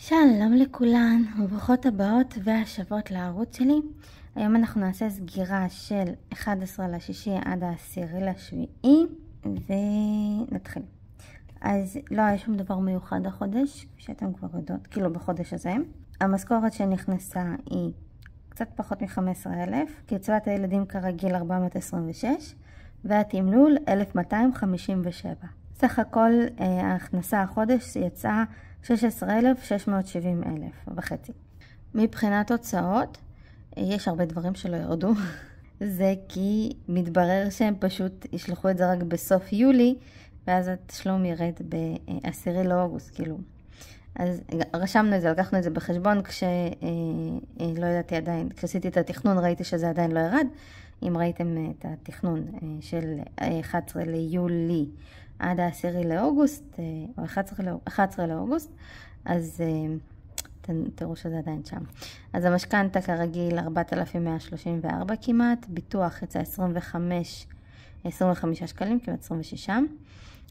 שלום לכולן וברוכות הבאות והשבות לערוץ שלי. היום אנחנו נעשה סגירה של 11 לשישי עד 10 לשביעי ונתחיל. אז לא היה שום דבר מיוחד החודש, שאתם כבר יודעות, כאילו בחודש הזה. המשכורת שנכנסה היא קצת פחות מ-15,000, קצבת הילדים כרגיל 426 והתמלול 1257. סך הכל ההכנסה החודש יצאה 16,670 וחצי. מבחינת הוצאות, יש הרבה דברים שלא ירדו. זה כי מתברר שהם פשוט ישלחו את זה רק בסוף יולי, ואז התשלום ירד ב-10 לאוגוסט, כאילו. אז רשמנו את זה, לקחנו את זה בחשבון לא ידעתי עדיין, כשעשיתי את התכנון ראיתי שזה עדיין לא ירד. אם ראיתם את התכנון של 11 ליולי עד 10 לאוגוסט, או 11 לאוגוסט, אז תראו שזה עדיין שם. אז המשכנתה כרגיל 4,134 כמעט, ביטוח יצא 25 שקלים, כמעט 26.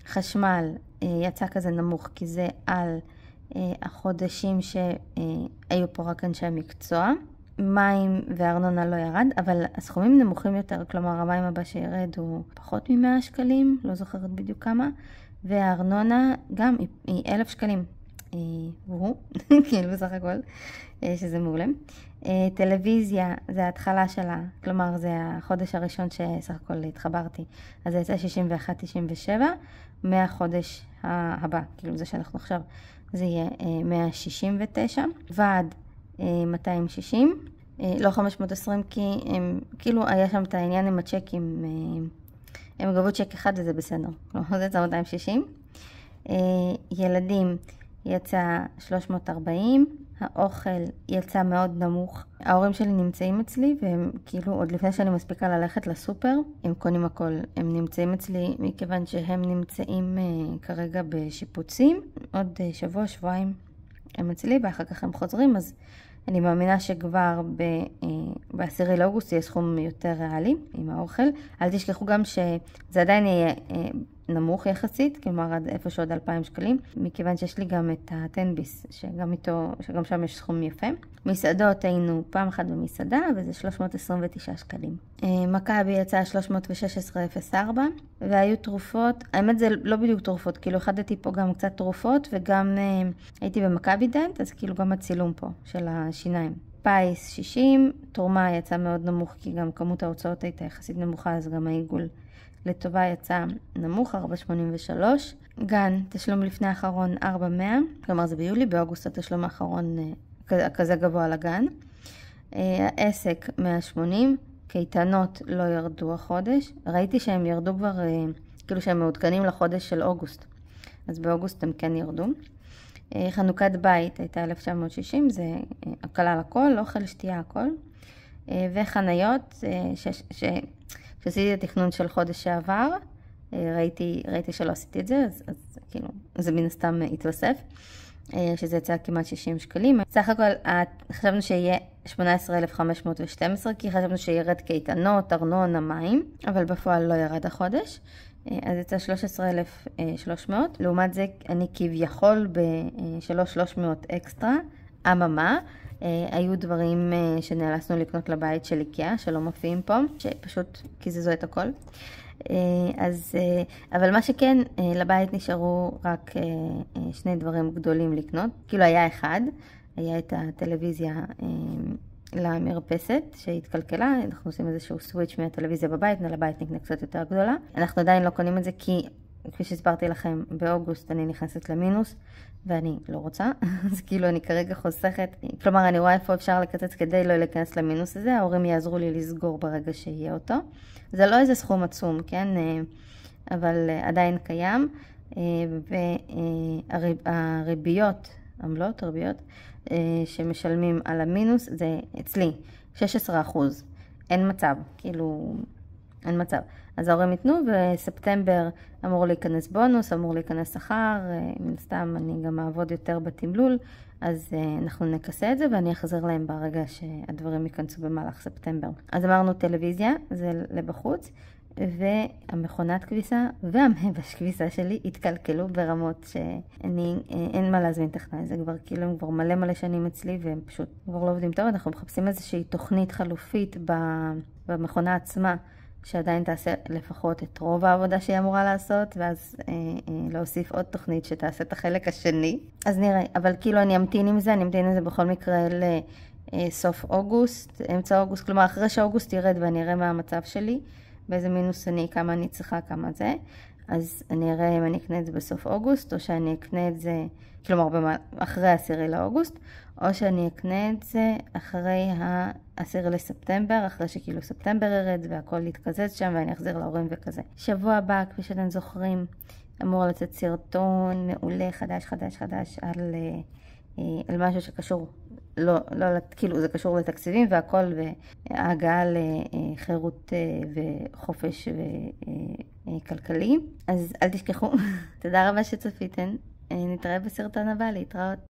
חשמל יצא כזה נמוך, כי זה על החודשים שהיו פה רק אנשי מקצוע. מים וארנונה לא ירד, אבל הסכומים נמוכים יותר, כלומר המים הבא שירד הוא פחות מ-100 שקלים, לא זוכרת בדיוק כמה, והארנונה גם היא 1,000 שקלים. כאילו בסך הכל, שזה מעולה. טלוויזיה זה ההתחלה שלה, כלומר זה החודש הראשון שסך הכל התחברתי, אז זה יצא 61.97, מהחודש הבא, כאילו זה שאנחנו עכשיו, זה יהיה 169, ועד 260, לא 520, כי הם, כאילו היה שם את העניין עם הצ'קים, הם גבו צ'ק אחד וזה בסדר, כלומר זה יצא 260. ילדים יצא 340, האוכל יצא מאוד נמוך. ההורים שלי נמצאים אצלי, והם כאילו עוד לפני שאני מספיקה ללכת לסופר, הם קונים הכל. הם נמצאים אצלי מכיוון שהם נמצאים כרגע בשיפוצים. עוד שבוע, שבועיים הם אצלי, ואחר כך הם חוזרים, אז אני מאמינה שכבר ב-10 לאוגוסט יהיה סכום יותר ריאלי עם האוכל. אל תשכחו גם שזה עדיין יהיה נמוך יחסית, כלומר עד איפשהו עוד 2,000 שקלים, מכיוון שיש לי גם את הטנביס, שגם שם יש סכום יפה. מסעדות היינו פעם אחת במסעדה, וזה 329 שקלים. מכבי יצא 316.04, והיו תרופות, האמת זה לא בדיוק תרופות, כאילו החדתי פה גם קצת תרופות, וגם הייתי במכבי דנט, אז כאילו גם הצילום פה של השיניים. פייס 60, תרומה יצא מאוד נמוך, כי גם כמות ההוצאות הייתה יחסית נמוכה, אז גם העיגול לטובה יצא נמוך, 483. גן, תשלום לפני האחרון 400, כלומר זה ביולי, באוגוסט התשלום האחרון כזה גבוה לגן. העסק 180, קייטנות לא ירדו החודש, ראיתי שהם ירדו כבר, כאילו שהם מעודכנים לחודש של אוגוסט, אז באוגוסט הם כן ירדו. חנוכת בית הייתה 1960, זה כלל הכל, אוכל, שתייה, הכל. וחניות, כשעשיתי את התכנון של חודש שעבר, ראיתי שלא עשיתי את זה, אז כאילו, זה מן הסתם התווסף, שזה יצא כמעט 60 שקלים. סך הכל, חשבנו שיהיה 18,512, כי חשבנו שירד קייטנות, ארנונה, מים, אבל בפועל לא ירד החודש. אז יצא 13,300, לעומת זה אני כביכול ב-3,300 אקסטרה, אממה, היו דברים שנאלצנו לקנות לבית של איקאה, שלא מופיעים פה, שפשוט קיזזו את הכל. אבל מה שכן, לבית נשארו רק שני דברים גדולים לקנות. כאילו היה אחד, היה את הטלוויזיה למרפסת שהתקלקלה, אנחנו עושים איזשהו סוויץ' מהטלוויזיה בבית, לבית נקנה קצת יותר גדולה. אנחנו עדיין לא קונים את זה כי, כפי שהסברתי לכם, באוגוסט אני נכנסת למינוס, ואני לא רוצה, אז כאילו אני כרגע חוסכת, כלומר אני רואה איפה אפשר לקצץ כדי לא להיכנס למינוס הזה, ההורים יעזרו לי לסגור ברגע שיהיה אותו. זה לא איזה סכום עצום, כן? אבל עדיין קיים, והריביות, עמלות, ריביות, שמשלמים על המינוס, זה אצלי 16%. אין מצב, כאילו, אין מצב. אז ההורים ייתנו, וספטמבר אמור להיכנס בונוס, אמור להיכנס שכר, מן סתם אני גם אעבוד יותר בתמלול, אז אנחנו נכסה את זה, ואני אחזר להם ברגע שהדברים ייכנסו במהלך ספטמבר. אז אמרנו טלוויזיה, זה לבחוץ, והמכונת כביסה והמבש כביסה שלי התקלקלו ברמות שאני, אין מה להזמין טכנאי, זה כבר כאילו הם כבר מלא שנים אצלי והם פשוט כבר לא עובדים טוב. אנחנו מחפשים איזושהי תוכנית חלופית במכונה עצמה, שעדיין תעשה לפחות את רוב העבודה שהיא אמורה לעשות, ואז להוסיף עוד תוכנית שתעשה את החלק השני. אז נראה, אבל כאילו אני אמתין עם זה בכל מקרה לסוף אוגוסט, אמצע אוגוסט, כלומר אחרי שאוגוסט ירד ואני אראה מה המצב שלי, באיזה מינוס אני, כמה אני צריכה, כמה זה. אז אני אראה אם אני אקנה את זה בסוף אוגוסט, או שאני אקנה את זה, כלומר אחרי 10 לאוגוסט, או שאני אקנה את זה אחרי 10 לספטמבר, אחרי שכאילו ספטמבר ירד והכל יתקזז שם ואני אחזיר להורים וכזה. שבוע הבא, כפי שאתם זוכרים, אמור לצאת סרטון מעולה חדש על משהו שקשור, לא, כאילו זה קשור לתקציבים והכל, וההגעה לחירות וחופש וכלכלי. אז אל תשכחו. תודה רבה שצפיתן. נתראה בסרטון הבא, להתראות.